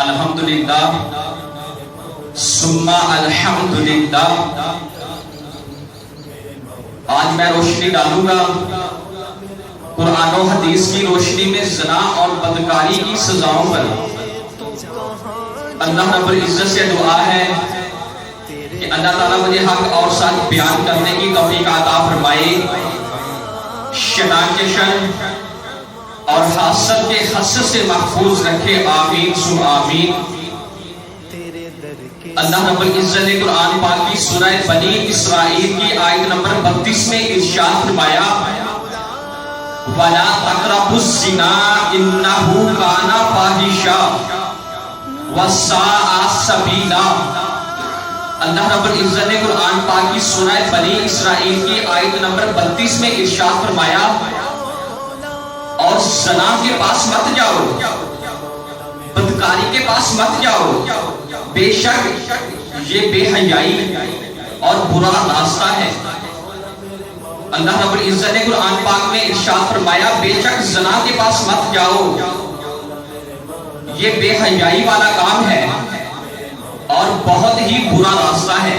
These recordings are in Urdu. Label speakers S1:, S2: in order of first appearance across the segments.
S1: الحمدللہ ثم الحمدللہ۔ آج میں روشنی ڈالوں گا قرآن و حدیث کی روشنی میں زنا اور بدکاری کی سزاؤں پر۔ اللہ رب العزت سے دعا ہے کہ اللہ تعالیٰ مجھے حق اور سچ بیان کرنے کی توفیق عطا فرمائے، شیطان کے شر اور حسد کے حسد سے محفوظ رکھے، آمین ثم آمین۔ اللہ رب العزت نے قرآن پاک کی سورہ بنی اسرائیل کی آیت نمبر 32 میں ارشاد فرمایا وَلَا تَقْرَبُوا الزِّنَا إِنَّهُ كَانَ فَاحِشًا وَسَاءَ سَبِيلًا۔ اللہ رب العزت نے قرآن پاک کی سورہ بنی اسرائیل کی آیت نمبر 32 میں ارشاد فرمایا اور زنا کے پاس مت جاؤ، بدکاری کے پاس مت جاؤ، بے شک یہ بے حیائی اور برا راستہ ہے۔ اللہ رب العزت نے قرآن پاک میں ارشاد فرمایا بے شک زنا کے پاس مت جاؤ، یہ بے حیائی والا کام ہے اور بہت ہی برا راستہ ہے۔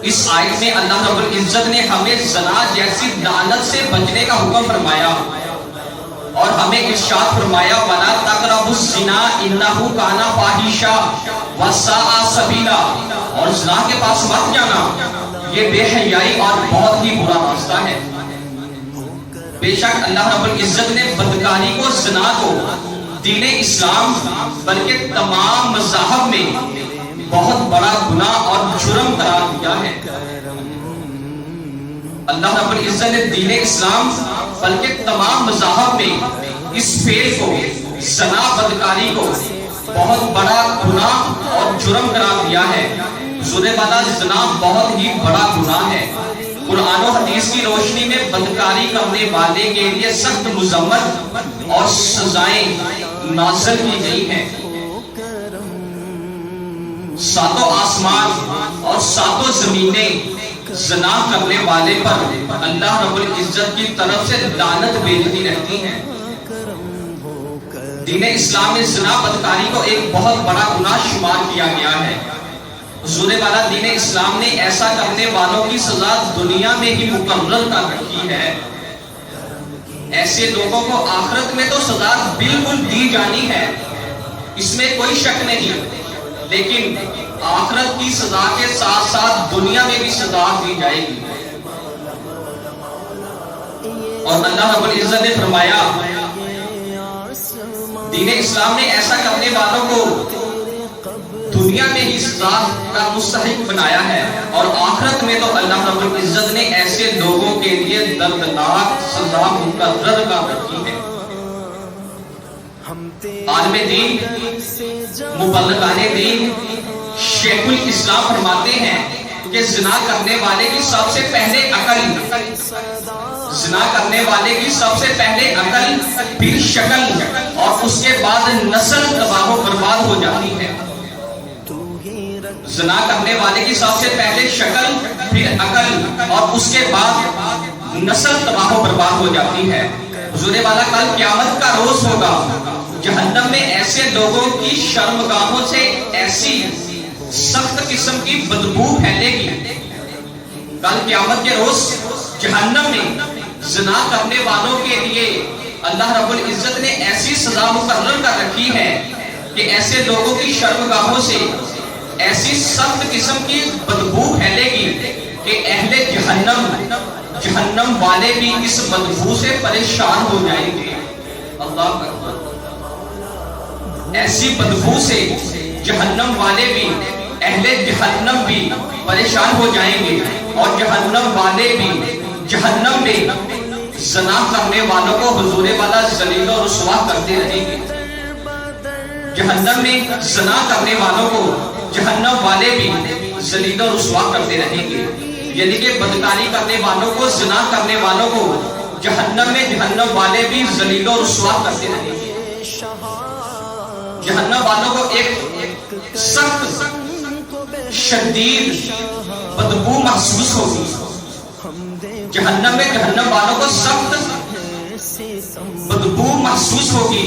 S1: اس آیت میں اللہ رب العزت نے ہمیں زنا جیسی لعنت سے بچنے کا حکم فرمایا اور ہمیں ارشاد فرمایا وَلَا تَقْرَبُوا الزِّنَا إِنَّهُ كَانَ فَاحِشًا وَسَاءَ سَبِيلًا، اور زنا کے پاس مت جانا، یہ بے حیائی اور بہت ہی برا راستہ ہے۔ بے شک اللہ رب العزت نے بدکاری کو، زنا کو دین اسلام بلکہ تمام مذاہب میں بہت بڑا گناہ اور جرم قرار دیا ہے۔ اللہ رب العزت نے دین اسلام بلکہ تمام مذاہب میں اس فعل کو، زنا بدکاری کو بہت بڑا گناہ اور جرم قرار دیا ہے۔ حضور والا زنا بہت ہی بڑا گناہ ہے۔ قرآن و حدیث کی روشنی میں بدکاری کرنے والے کے لیے سخت مذمت اور سزائیں نازل کی گئی ہیں۔ ساتوں آسمان اور ساتوں زمینیں زنا کرنے والے پر اللہ رب العزت کی طرف سے لعنت بھیجتی رہتی ہیں۔ دین اسلام میں زنا بدکاری کو ایک بہت بڑا گناہ شمار کیا گیا ہے۔ حضور والا دین اسلام نے ایسا کرنے والوں کی سزا دنیا میں ہی مقرر کر رکھی ہے۔ ایسے لوگوں کو آخرت میں تو سزا بالکل دی جانی ہے، اس میں کوئی شک نہیں، لیکن آخرت کی سزا کے ساتھ ساتھ دنیا میں بھی سزا دی جائے گی۔ اور اللہ رب العزت نے فرمایا دین اسلام نے ایسا کرنے والوں کو دنیا میں ہی سزا کا مستحق بنایا ہے، اور آخرت میں تو اللہ رب العزت نے ایسے لوگوں کے لیے دردناک سزا مقرر کر رکھی ہے۔ عالم دین، مبلغان دین، شیخ الاسلام فرماتے ہیں کہ زنا کرنے والے کی سب سے پہلے عقل، زنا کرنے والے کی سب سے پہلے عقل، پھر شکل، اور اس کے بعد نسل تباہ و برباد ہو جاتی ہے۔ زنا کرنے والے کی سب سے پہلے شکل، پھر عقل، اور اس کے بعد نسل تباہ و برباد ہو جاتی ہے۔ حضور والا کل قیامت کا روز ہوگا، جہنم میں ایسے لوگوں کی شرمگاہوں سے ایسی سخت قسم کی بدبو پھیلے گی۔ کل قیامت کے روز جہنم میں زنا کرنے والوں کے لیے اللہ رب العزت نے ایسی سزا مقرر کر رکھی ہے کہ ایسے لوگوں کی شرمگاہوں سے ایسی سخت قسم کی بدبو پھیلے گی کہ اہل جہنم والے بھی اس بدبو سے پریشان ہو جائیں گے۔ اللہ اکبر۔ ایسی بدبو سے جہنم والے بھی، اہل جہنم بھی پریشان ہو جائیں گے، اور جہنم والے بھی جہنم میں زنا کرنے والوں کو حضور والا ذلیل و رسوا کرتے رہیں گے۔ جہنم میں زنا کرنے والوں کو جہنم والے بھی ذلیل و رسوا کرتے رہیں گے، یعنی کہ بدکاری کرنے والوں کو، زنا کرنے والوں کو جہنم میں جہنم والے بھی ذلیل و رسوا کرتے رہیں گے۔ جہنم والوں کو ایک سخت شدید بدبو محسوس ہوگی۔ جہنم میں جہنم والوں کو سخت بدبو محسوس ہوگی،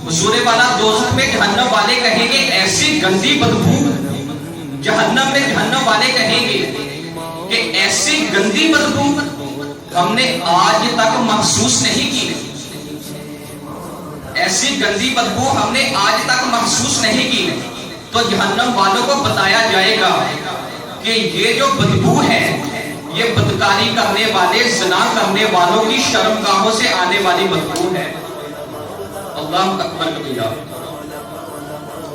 S1: حضور والا دوزخ میں جہنم والے کہیں گے ایسی گندی بدبو، جہنم میں جہنم والے کہیں گے کہ ایسی گندی بدبو ہم نے آج تک محسوس نہیں کی، ایسی گندی بدبو ہم نے آج تک محسوس نہیں کی۔ تو جہنم والوں کو بتایا جائے گا کہ یہ جو بدبو ہے یہ بدکاری کرنے والے، زنا کرنے والوں کی شرمگاہوں سے آنے والی بدبو ہے۔ اللہ اکبر کبیرہ۔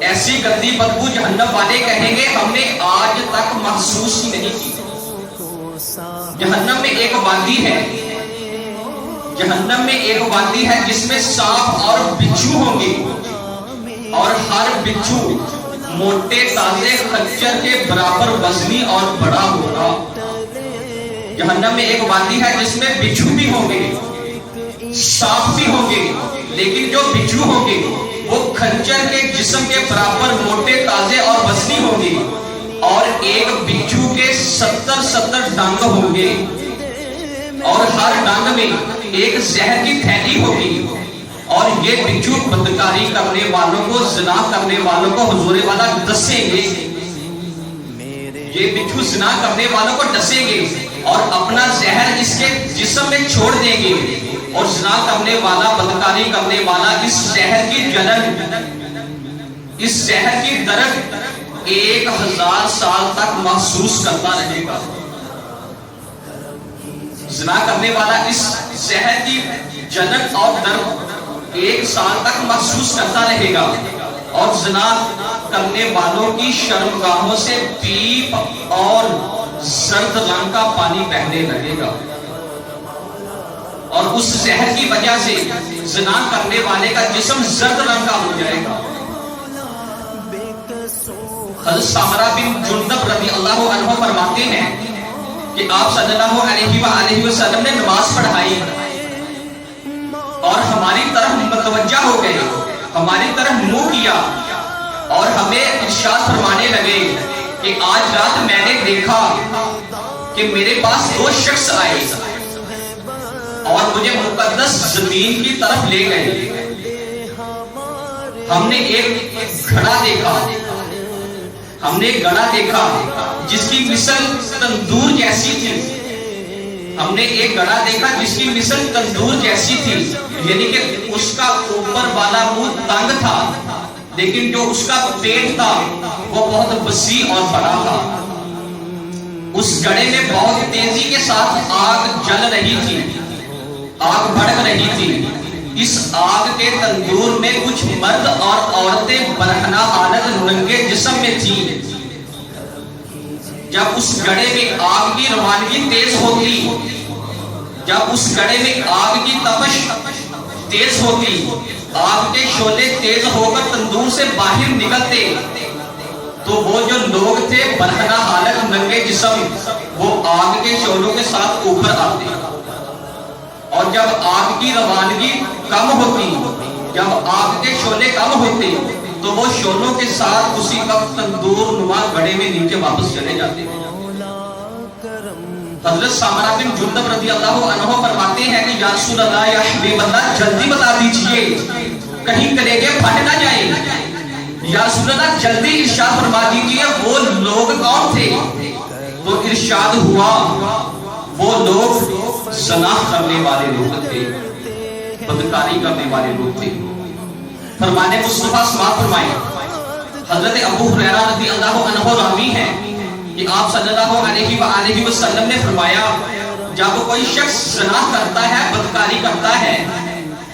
S1: ایسی گندی بدبو جہنم والے کہیں گے ہم نے آج تک محسوس ہی نہیں کی۔ جہنم میں ایک وادی ہے، جہنم میں ایک وادی ہے جس میں سانپ اور بچھو ہوں گے، اور ہر بچھو موٹے تازے خنجر کے برابر وزنی اور بڑا ہوگا۔ جہنم میں ایک وادی ہے جس میں بچھو بھی ہوں گے، سانپ بھی ہوں گے، لیکن جو بچھو ہوں گے وہ خنجر کے جسم کے برابر موٹے تازے اور وزنی ہوں گے، اور ایک بچھو کے 70 ڈنگ ہوں گے، اور ہر ڈنگ میں ایک زہر کی تھیلی ہوگی، اور یہ بچھو بدکاری کرنے والوں کو، زنا کرنے والوں کو حضور والا ڈسیں گے، یہ بچھو زنا کرنے والوں کو ڈسیں گے اور اپنا زہر اس کے جسم میں چھوڑ دیں گے، اور زنا کرنے والا، بدکاری کرنے والا اس زہر کی جلن، اس زہر کی درد 1000 سال تک محسوس کرتا رہے گا۔ زنا کرنے والا اس زہر کی جلن اور درد 1 سال تک محسوس کرتا رہے گا، اور زنا کرنے والوں کی شرمگاہوں سے پیپ اور زرد رنگ کا پانی بہنے لگے گا، اور اس زہر کی وجہ سے زنا کرنے والے کا جسم زرد رنگ کا ہو جائے گا۔ حضرت سامرہ بن جندب رضی اللہ عنہ فرماتے ہیں کہ آپ صلی اللہ علیہ وآلہ وسلم نے نماز پڑھائی اور ہماری طرف متوجہ ہو گئے، ہماری طرف منہ کیا، اور ہمیں ارشاد فرمانے لگے کہ آج رات میں نے دیکھا کہ میرے پاس 2 شخص آئے اور مجھے مقدس زمین کی طرف لے گئے۔ ہم نے ایک گھڑا دیکھا، ہم نے ایک گھڑا دیکھا جس کی مثل تندور جیسی تھی، ہم نے ایک گھڑا دیکھا جس کی مثل تندور جیسی تھی، یعنی کہ اس کا اوپر والا منہ تنگ تھا، لیکن جو اس کا پیٹ تھا وہ بہت وسیع اور بڑا تھا۔ اس گھڑے میں بہت تیزی کے ساتھ آگ جل رہی تھی، آگ بھڑک رہی تھی۔ اس آگ کے تندور میں کچھ مرد اور عورتیں برہنہ حالت ننگے جسم میں تھیں۔ جب اس گڑھے میں آگ کی روانگی تیز ہوتی، جب اس گڑھے میں آگ کی تپش تیز ہوتی، آگ کے شعلے تیز ہو کر تندور سے باہر نکلتے، تو وہ جو لوگ تھے برہنہ حالت ننگے جسم، وہ آگ کے شعلوں کے ساتھ اوپر آتے، اور جب آگ کی روانگی کم ہوتی، جب آگ کے شعلے کم ہوتے، تو وہ شعلوں کے ساتھ اسی وقت تندور نما گڑھے میں نیچے واپس چلے جاتے۔ حضرت سامرہ بن جندب رضی اللہ عنہ فرماتے ہیں کہ یا رسول اللہ، یا حبیب اللہ، جلدی بتا دیجئے کہیں کلیجے پھٹ نہ جائیں۔ یا رسول اللہ جلدی ارشاد فرما دیجئے وہ لوگ کون تھے؟ تو ارشاد ہوا وہ لوگ زنا کرنے والے لوگ تھے، بدکاری کرنے والے لوگ تھے۔ فرمانے مصطفیٰ سماعت فرمائے، حضرت ابو ہریرہ رضی اللہ عنہ راوی ہیں کہ آپ صلی اللہ علیہ وآلہ وسلم نے فرمایا جب کوئی شخص زنا کرتا ہے، بدکاری کرتا ہے،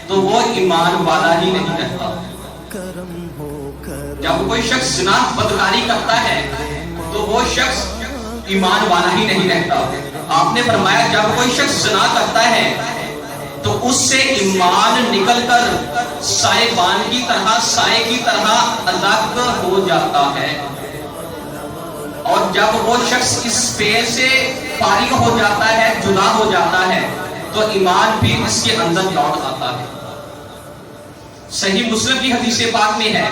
S1: تو وہ ایمان والا ہی نہیں رہتا۔ جب کوئی شخص زنا بدکاری کرتا ہے تو وہ شخص ایمان والا ہی نہیں رہتا۔ آپ نے فرمایا جب کوئی شخص زنا کرتا ہے تو اس سے ایمان نکل کر سائبان کی طرح، سائے کی طرح الگ ہو جاتا ہے، اور جب وہ شخص اس پیر سے فارغ ہو جاتا ہے، جدا ہو جاتا ہے، تو ایمان بھی اس کے اندر لوٹ آتا ہے۔ صحیح مسلم کی حدیث پاک میں ہے،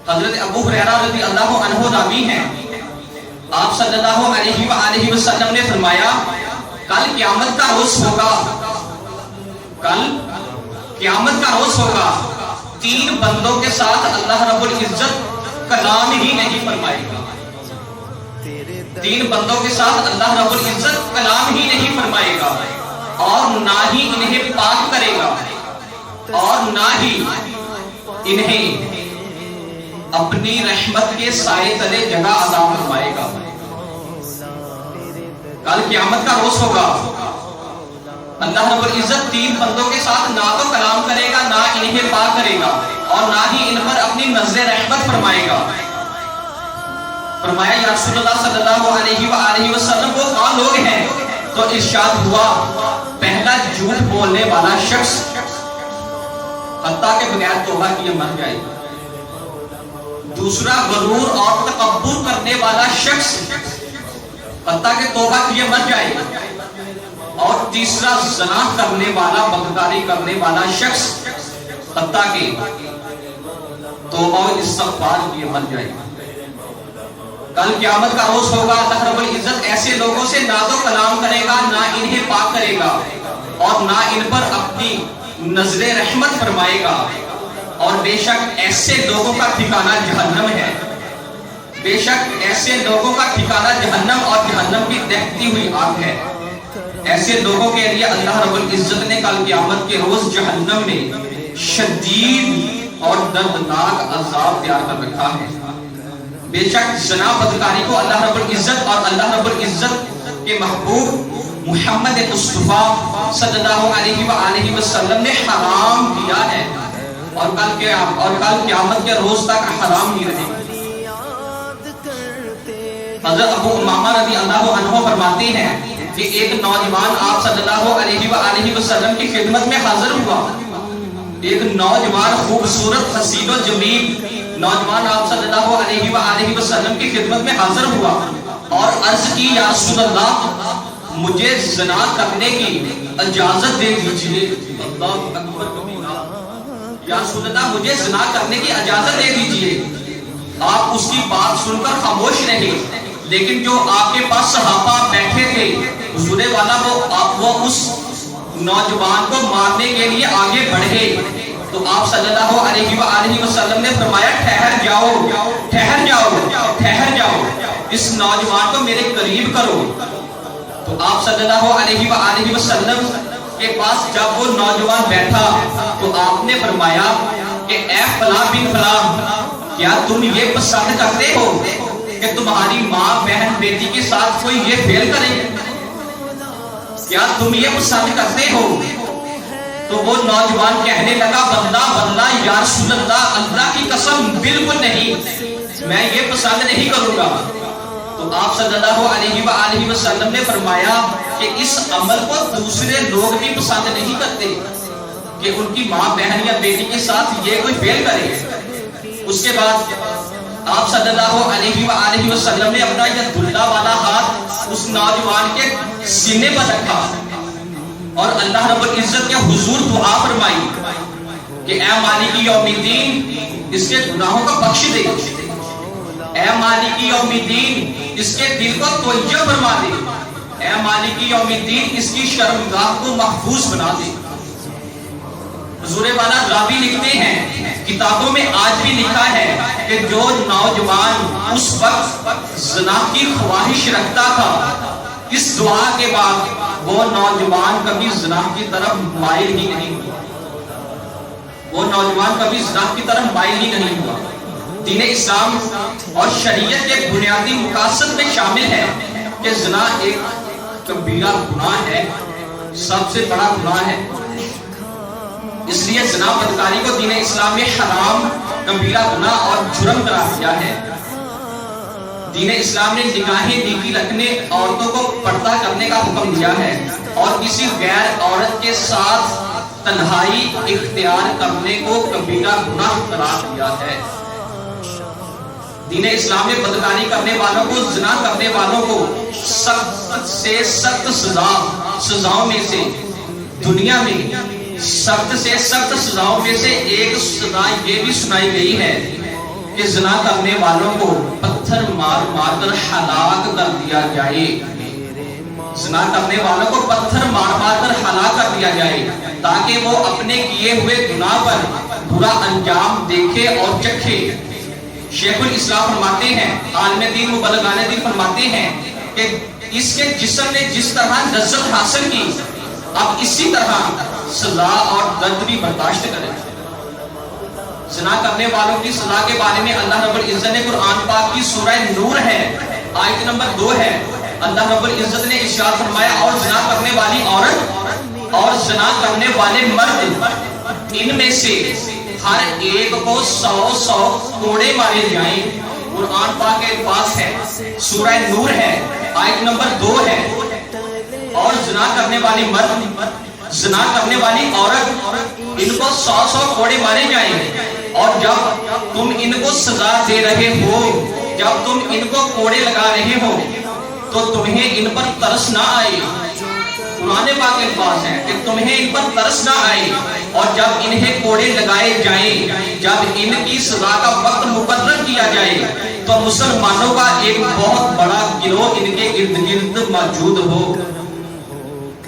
S1: حضرت ابو ہریرہ رضی اللہ عنہ راوی ہیں، آپ صلی اللہ علیہ وآلہ وسلم نے فرمایا کل قیامت کا روز ہوگا، کل قیامت کا روز ہوگا، تین بندوں کے ساتھ اللہ رب العزت کلام ہی نہیں فرمائے گا، تین بندوں کے ساتھ اللہ رب العزت کلام ہی نہیں فرمائے گا، اور نہ ہی انہیں پاک کرے گا، اور نہ ہی انہیں اپنی رحمت کے سائے تلے جگہ عطا فرمائے گا۔ کل قیامت کا روز ہوگا، اللہ رب العزت تین بندوں کے ساتھ نہ تو کلام کرے گا، نہ انہیں پاک کرے گا، اور نہ ہی ان پر اپنی نظر رحمت فرمائے گا۔ فرمایا یا رسول اللہ صلی اللہ علیہ وآلہ وسلم وہ کون لوگ ہیں؟ تو ارشاد ہوا پہلا جھوٹ بولنے والا شخص، حتیٰ کہ بغیر توبہ کیے مر جائے، دوسرا غرور اور تکبر کرنے والا شخص، حتیٰ کہ توبہ کیے مر جائے، اور تیسرا زنا کرنے والا، بدکاری کرنے والا شخص، حتیٰ کہ توبہ و استغفار کیے مر جائے۔ کل قیامت کا روز ہوگا، اللہ رب العزت ایسے لوگوں سے نہ تو کلام کرے گا، نہ انہیں پاک کرے گا، اور نہ ان پر اپنی نظر رحمت فرمائے گا، اور بے شک ایسے لوگوں کا ٹھکانہ جہنم ہے، بے شک ایسے لوگوں کا ٹھکانہ جہنم اور جہنم کی دہتی ہوئی آگ ہے۔ ایسے لوگوں کے لیے اللہ رب العزت نے کل قیامت کے روز جہنم میں شدید اور دردناک عذاب تیار کر رکھا ہے۔ بے شک زنا بدکاری کو اللہ رب العزت اور اللہ رب العزت کے محبوب محمد مصطفیٰ صلی اللہ علیہ وآلہ وسلم نے حرام کیا ہے، اور کل قیامت کے روز تک حرام ہی رہے گا۔ حضرت ابو امامہ رضی اللہ عنہ فرماتے ہیں کہ ایک نوجوان آپ صلی اللہ علیہ وآلہ وسلم کی خدمت میں حاضر ہوا، ایک نوجوان خوبصورت حسین و جمیل نوجوان آپ صلی اللہ علیہ وآلہ وسلم کی خدمت میں حاضر ہوا اور عرض کی یا رسول اللہ مجھے زنا کرنے کی اجازت دے دیجئے۔ اللہ اکبر کبیرہ، یا رسول اللہ مجھے زنا کرنے کی اجازت دے دیجئے۔ آپ اس کی بات سن کر خاموش رہے، لیکن جو آپ کے پاس صحابہ بیٹھے تھے حضور والا وہ اس نوجوان کو مارنے کے لیے آگے بڑھے، تو آپ صلی اللہ علیہ وآلہ وسلم نے فرمایا ٹھہر جاؤ ٹھہر جاؤ ٹھہر جاؤ، اس نوجوان کو میرے قریب کرو۔ تو آپ صلی اللہ علیہ وآلہ وسلم کے پاس جب وہ نوجوان بیٹھا تو آپ نے فرمایا کہ اے فلاں بن فلاں، کیا تم یہ پسند کرتے ہو کہ تمہاری ماں بہن بیٹی کے ساتھ کوئی یہ فعل کرے؟ کیا تم یہ پسند کرتے ہو؟ تو وہ نوجوان کہنے لگا بندہ یا رسول اللہ اللہ کی قسم بالکل نہیں، میں یہ پسند نہیں کروں گا۔ تو آپ صلی اللہ علیہ وآلہ وسلم نے فرمایا کہ اس عمل کو دوسرے لوگ بھی پسند نہیں کرتے کہ ان کی ماں بہن یا بیٹی کے ساتھ یہ کوئی فعل کرے۔ اس کے بعد آپ صلی اللہ علیہ وآلہ وسلم نے اپنا یہ دلہ والا ہاتھ اس نوجوان کے سینے پر رکھا اور اللہ رب العزت کے حضور دعا فرمائی کہ اے مالک یوم الدین اس کے گناہوں کو بخش دے، اے مالک یوم الدین اس کے دل کو توجہ فرما دے، اے مالک یوم الدین اس کی شرمگاہ کو محفوظ بنا دے۔ حضور والا راوی لکھتے ہیں کتابوں میں آج بھی لکھا ہے کہ جو نوجوان اس وقت زنا کی خواہش رکھتا تھا، اس دعا کے بعد وہ نوجوان کبھی زنا کی طرف مائل ہی نہیں ہوا، وہ نوجوان کبھی زنا کی طرف مائل ہی نہیں ہوا۔ دین اسلام اور شریعت کے بنیادی مقاصد میں شامل ہے کہ زنا ایک کبیرہ گناہ ہے، سب سے بڑا گناہ ہے، اس لیے زنا بدکاری کو دین اسلام میں حرام، کبیرہ گناہ اور جرم قرار دیا ہے۔ دین اسلام نے نگاہیں نیکی رکھنے، عورتوں کو پردہ کرنے کا حکم دیا ہے اور کسی غیر عورت کے ساتھ تنہائی اختیار کرنے کو کبیرہ گناہ قرار دیا ہے۔ دین اسلام نے بدکاری کرنے والوں کو، زنا کرنے والوں کو سخت سے سخت سزاؤں میں سے، دنیا میں سخت سے سخت سزاؤں میں سے ایک سزا یہ بھی سنائی گئی ہے کہ زنا کرنے والوں کو پتھر مار مار کر ہلاک کر دیا جائے، زنا کرنے والوں کو پتھر مار مار کر ہلاک کر دیا جائے تاکہ وہ اپنے کیے ہوئے گناہ پر برا انجام دیکھے اور چکھے۔ شیخ الاسلام فرماتے ہیں، عالم دین مبلغان دین فرماتے ہیں کہ اس کے جسم نے جس طرح لذت حاصل کی، اب اسی طرح سزا اور درد بھی برداشت کرے۔ زنا کرنے والوں کی سزا کے بارے میں اللہ رب العزت نے قرآن پاک کی سورہ نور ہے، آیت نمبر 2 ہے، اللہ رب العزت نے ارشاد فرمایا، اور زنا کرنے والی عورت اور زنا کرنے والے مرد، ان میں سے ہر ایک کو 100 کوڑے مارے جائیں۔ قرآن پاک کے پاس ہے، سورہ نور ہے، آیت نمبر 2 ہے۔ اور زنا کرنے والی مرد، زنا کرنے والی عورت، ان کو 100 کوڑے مارے جائیں۔ اور جب تم ان کو سزا دے رہے ہو، جب تم ان کو کوڑے لگا رہے ہو، تو تمہیں ان پر ترس نہ آئے۔ قرآن پاک کے پاس ہے کہ تمہیں ان پر ترس نہ آئے، اور جب انہیں کوڑے لگائے جائیں، جب ان کی سزا کا وقت مقرر کیا جائے، تو مسلمانوں کا ایک بہت بڑا گروہ ان کے ارد گرد موجود ہو،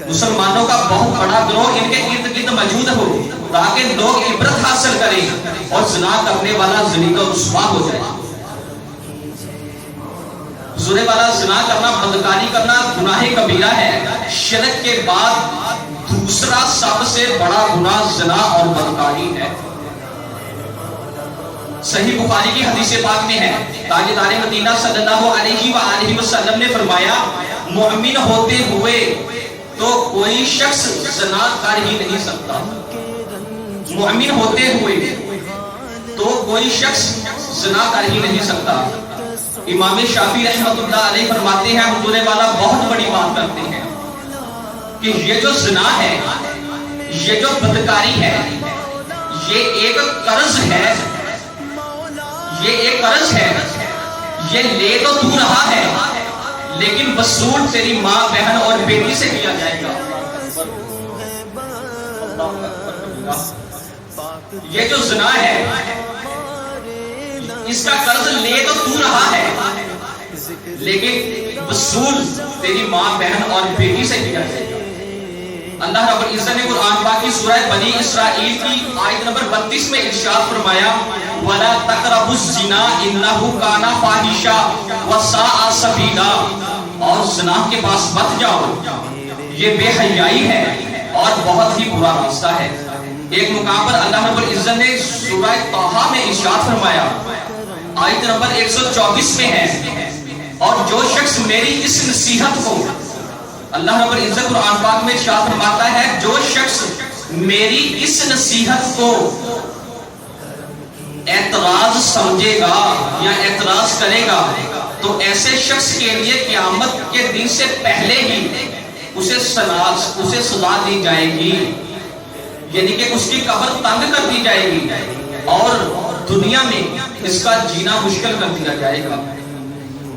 S1: مسلمانوں کا بہت بڑا گروہ ان کے ارد گرد موجود ہو، تاکہ لوگ عبرت حاصل کریں اور زنا کرنے والا زنی کا رسوا ہو جائے۔ زنے والا زنا کرنا، بدکاری کرنا گناہ کبیرہ ہے۔ شرک کے بعد دوسرا سب سے بڑا گناہ زنا اور بدکاری ہے۔ صحیح بخاری کی حدیث پاک میں ہے، تاجدار مدینہ صلی اللہ علیہ وآلہ وسلم نے فرمایا، مومن ہوتے ہوئے تو کوئی شخص زنا کر ہی نہیں سکتا۔ مومن ہوتے ہوئے تو کوئی شخص زنا کر ہی نہیں سکتا۔ امام شافعی رحمۃ اللہ علیہ فرماتے ہیں، حضور والا بہت بڑی بات کرتے ہیں کہ یہ جو زنا ہے، یہ جو بدکاری ہے، یہ ایک قرض ہے، یہ ایک قرض ہے، یہ لے تو تو رہا ہے، لیکن وصول تیری ماں، بہن اور بیٹی سے کیا جائے گا۔ یہ جو زنا ہے، اس کا قرض لے تو تو رہا ہے، لیکن وصول تیری ماں، بہن اور بیٹی سے کیا جائے گا۔ اللہ رب العزت نے قرآن پاک کی سورہ بنی اسرائیل کی آیت نمبر 32 میں ارشاد فرمایا، وَلَا تَقْرَبُوا الزِّنَا إِنَّهُ كَانَ فَاحِشًا وَسَاءَ سَبِيلًا، اور زنا کے پاس مت جاؤ، یہ بے حیائی ہے اور بہت ہی برا راستہ ہے۔ ایک مقام پر اللہ رب العزت نے سورہ طٰہٰ میں ارشاد فرمایا، آیت نمبر 124 میں ہے، اور جو شخص میری اس نصیحت کو، اللہ رب العزت قرآن پاک میں ارشاد فرماتا ہے، جو شخص میری اس نصیحت کو اعتراض سمجھے گا یا اعتراض کرے گا، تو ایسے شخص کے لیے قیامت کے دن سے پہلے ہی اسے سزا دی جائے گی، یعنی کہ اس کی قبر تنگ کر دی جائے گی اور دنیا میں اس کا جینا مشکل کر دیا جائے گا۔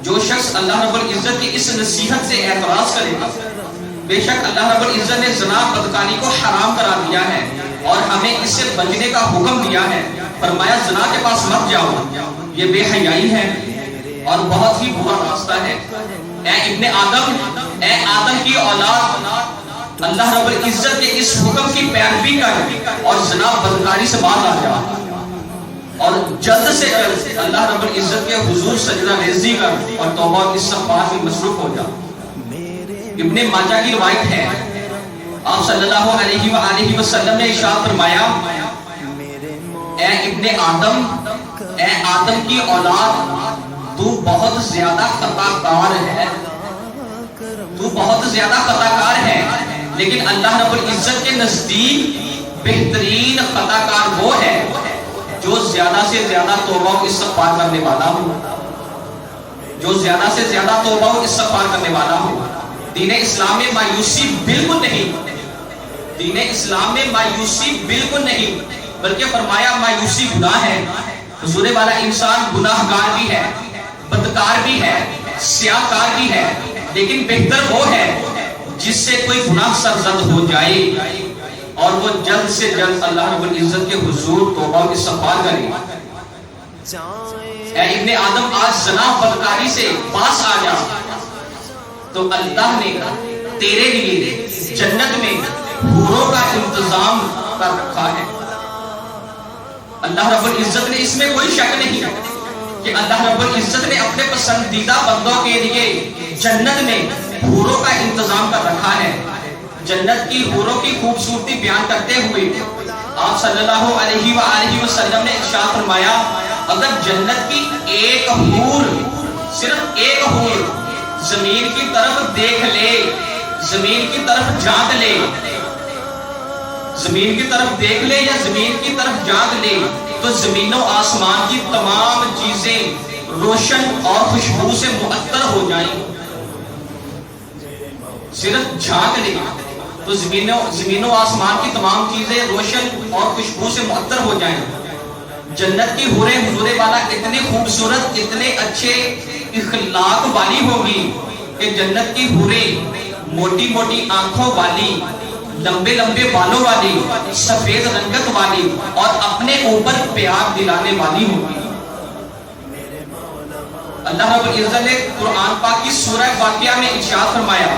S1: جو شخص اللہ رب العزت کی اس نصیحت سے اعتراض کرے گا، بے شک اللہ رب العزت نے زنا بدکاری کو حرام قرار دیا ہے اور ہمیں اس سے بچنے کا حکم دیا ہے۔ فرمایا زنا کے پاس مت جاؤ، یہ بے حیائی ہے اور بہت ہی برا راستہ ہے۔ اے ابن آدم، اے آدم کی اولاد، اللہ رب العزت کے اس حکم کی پیروی کر اور زنا بدکاری سے باز آ جا، اور جلد سے جلد اللہ رب العزت کے حضور سجدہ ریزی کر اور توبہ اور استغفار میں مصروف ہو جا۔ ابن ماجہ کی روایت ہے، آپ صلی اللہ علیہ وآلہ وسلم نے ارشاد فرمایا، اے ابن آدم، اے آدم کی اولاد، تو بہت زیادہ خطا کار ہے، تو بہت زیادہ خطا کار ہے، لیکن اللہ رب العزت کے نزدیک بہترین خطا کار وہ ہے جو زیادہ سے زیادہ توبہ و استغفار کرنے والا ہو، جو زیادہ سے زیادہ توبہ و استغفار کرنے والا ہو۔ دین اسلام میں مایوسی بالکل نہیں، دین اسلام میں مایوسی بالکل نہیں، بلکہ فرمایا مایوسی گناہ ہے۔ حضور والا انسان گناہ گار بھی ہے، بدکار بھی ہے، سیاہ کار بھی ہے، لیکن بہتر وہ ہے جس سے کوئی گناہ سرزد ہو جائے اور وہ جلد سے جلد اللہ رب العزت کے حضور توبہ و استغفار کرے۔ اے ابن آدم، آج زنا بدکاری سے پاس آ جا، تو اللہ نے تیرے لیے جنت میں حوروں کا انتظام کر رکھا ہے۔ اللہ رب العزت نے اس میں کوئی شک نہیں کہ اللہ رب العزت نے اپنے پسندیدہ بندوں کے لیے جنت میں حوروں کا انتظام کر رکھا ہے۔ جنت کی حوروں کی خوبصورتی بیان کرتے ہوئے آپ صلی اللہ علیہ وآلہ وسلم نے ارشاد فرمایا، اگر جنت کی ایک حور، صرف ایک حور زمین کی طرف دیکھ لے، زمین کی طرف جھانک لے، زمین کی طرف دیکھ لے یا زمین کی طرف جھانک لے، تو زمین و آسمان کی تمام چیزیں روشن اور خوشبو سے معطر ہو جائیں۔ صرف جھانک لے تو زمین و آسمان کی تمام چیزیں روشن اور خوشبو سے معطر ہو جائیں۔ جنت کی حوریں حضور والا اتنے خوبصورت، اتنے اچھے اخلاق والی ہوگی کہ جنت کی حوریں موٹی موٹی آنکھوں والی، لمبے لمبے بالوں والی، سفید رنگت والی اور اپنے اوپر پیار دلانے والی ہوگی۔ اللہ رب العزت نے قرآن پاک کی سورہ واقعہ میں ارشاد فرمایا،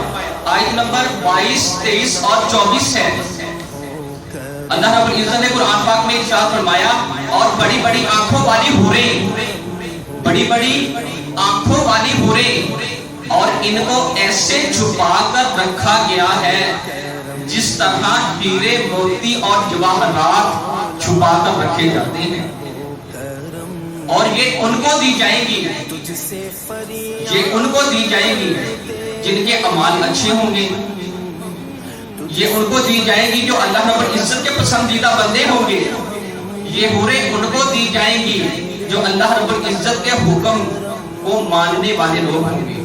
S1: آیت نمبر 22، 23 اور 24 ہے۔ اللہ رب العزت نے قرآن پاک میں ارشاد فرمایا، اور بڑی بڑی آنکھوں والی حوریں، بڑی بڑی آنکھوں والی حوریں، اور ان کو ایسے چھپا کر رکھا گیا ہے جس طرح ہیرے موتی اور جواہرات چھپا کر رکھے جاتے ہیں، اور یہ ان کو دی جائیں گی، یہ ان کو دی جائیں گی جن کے اعمال اچھے ہوں گے، یہ ان کو دی جائیں گی جو اللہ رب العزت کے پسندیدہ بندے ہوں گے، یہ حوریں ان کو دی جائیں گی جو اللہ رب العزت کے حکم کو ماننے والے لوگ ہوں گے۔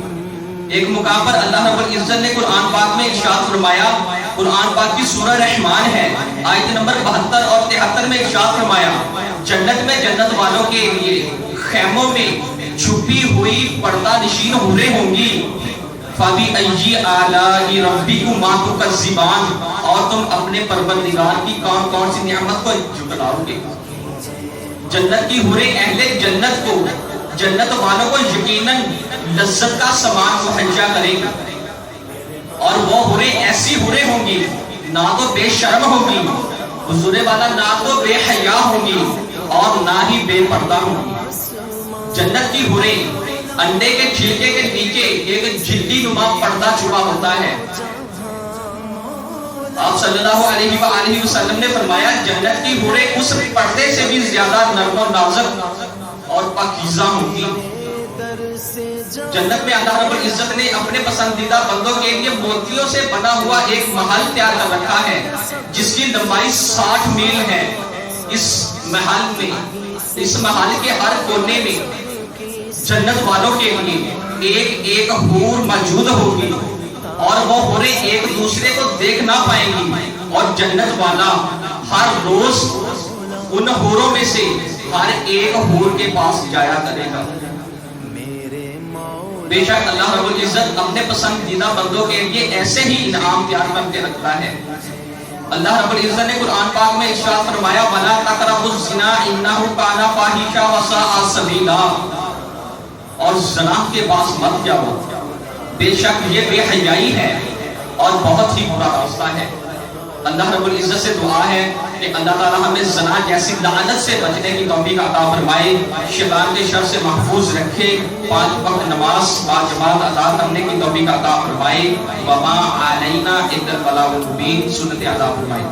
S1: ایک مقام پر اللہ رب العزت نے قرآن پاک میں ارشاد فرمایا، قرآن پاک کی سورہ رحمان ہے، آیت نمبر 72 اور 73 میں ارشاد فرمایا، جنت میں جنت والوں کے لیے خیموں میں چھپی ہوئی پردہ نشین حوریں ہوں گی، فَبِأَيِّ آلَاءِ رَبِّكُمَا تُكَذِّبَانِ، اور تم اپنے پروردگار کی کون کون سی نعمت کو جھٹلاؤ گے۔ جنت کی حوریں اہل جنت کو، جنت والوں کو یقیناً لذت کا سامان مہیا کرے گا، اور وہ حوریں ایسی حوریں ہوں گی نہ تو بے شرم ہوں گی، حضور والا نہ تو بے حیا ہوں گی اور نہ ہی بے پردہ ہوں گی۔ جنت کی حوریں انڈے کے چھلکے کے نیچے ایک جھلی نما پردہ چھپا ہوتا ہے۔ آپ صلی اللہ علیہ وآلہ وسلم نے فرمایا، جنت کی حوریں اس پردے سے بھی زیادہ نرم و نازک اور پاکیزہ ہوں گی۔ جنت میں اللہ رب العزت نے اپنے پسندیدہ بندوں کے لیے موتیوں سے بنا ہوا ایک محل تیار کر رکھا ہے جس کی لمبائی 60 میل ہے۔ اس محل کے ہر کونے میں جنت والوں کے لیے ایک حور موجود ہوگی، اور وہ حوریں ایک دوسرے کو دیکھ نہ پائیں گی، اور جنت والا ہر روز ان حوروں میں سے ہر ایک حور کے پاس جایا کرے گا۔ بے شک اللہ رب العزت اپنے پسندیدہ بندوں کے لیے ایسے ہی انعام تیار کر کے رکھتا ہے۔ اللہ رب العزت نے قرآن پاک میں ارشاد فرمایا، وَلَا تَقْرَبُوا الزِّنَا إِنَّهُ كَانَ فَاحِشَةً وَسَاءَ سَبِيلًا، اور زنا کے پاس مت جاؤ، بے شک یہ بے حیائی ہے اور بہت ہی برا راستہ ہے۔ اللہ رب العزت سے دعا ہے کہ اللہ تعالیٰ ہمیں زنا جیسی لعنت سے بچنے کی توفیق عطا فرمائے، شیطان کے شر سے محفوظ رکھے، 5 وقت نماز باجماعت ادا کرنے کی توفیق عطا فرمائے، وما علینا الا البلاغ المبین، سنت عطا فرمائے۔